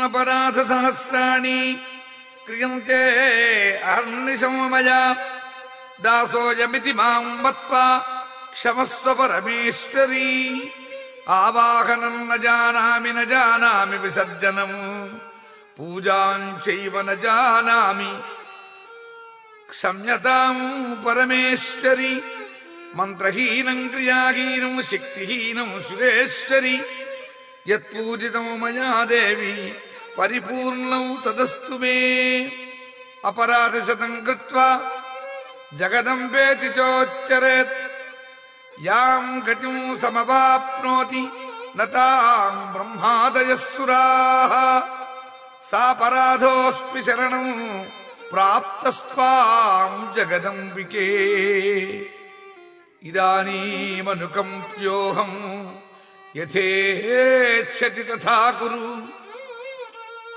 अपराध सहस्राणि क्रियन्ते अहर्निशं मया दासोऽयमिति मां मत्वा क्षमस्व परमेश्वरी आवाहनं न जानामि विसर्जनं पूजां चैव न जानामि क्षम्यतां परमेश्वरी मंत्रहीनं क्रियाहीनं शक्तिहीनं सुरेश्वरी यत्पूजितं मया देवी परिपूर्णं तदस्तु मे अपराधशतं कृत्वा जगदम्बेति चोच्चरेत् यां गतिं समवाप्नोति न तां ब्रह्मादयः सुराः सापराधोऽस्मि शरणं प्राप्तस्त्वां जगदम्बिके इदानीमनुकम्प्योऽहं यथेच्छति तथा कुरु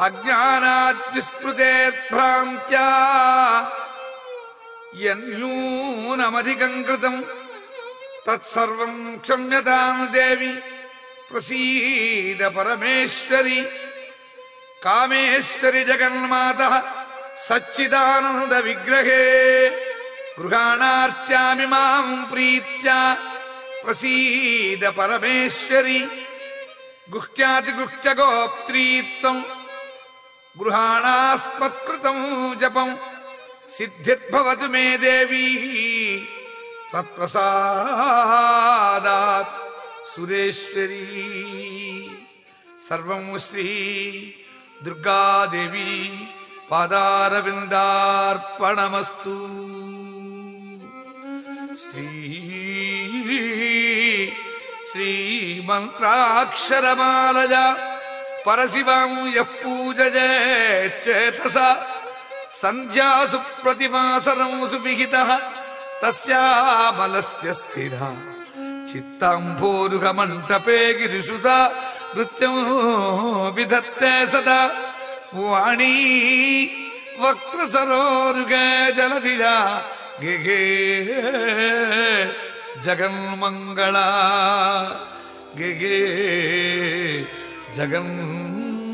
अज्ञानाद्विस्मृतेर्भ्रान्त्या यन्यूनमधिकं कृतं तत्सर्वं क्षम्यतां देवी प्रसीद परमेश्वरी कामेश्वरी जगन्मातः सच्चिदानंद विग्रहे गृहाणार्चामि मां प्रीत्या प्रसीद परमेश्वरी गुह्यातिगुह्यगोप्त्रीत्वं गृहाणास्मत्कृतं जपं सिद्धिर्भवतु मे देवी तत्प्रसादात् सुरेश्वरी सर्वं श्री दुर्गा देवी पादारविन्दार्पणमस्तु श्रीमन्त्राक्षरमालया परशिवं यः पूजयेच्चेतसा सन्ध्यासु प्रतिमासनं सुविहितः तस्यामलस्य स्थिरा चित्ताम्भोरुहमण्टपे गिरिसुधा नृत्यं विधत्ते सदा वाणी वक्रसरोरुगे जलधिया गे जगन्मंगला गे जगन्मंगला।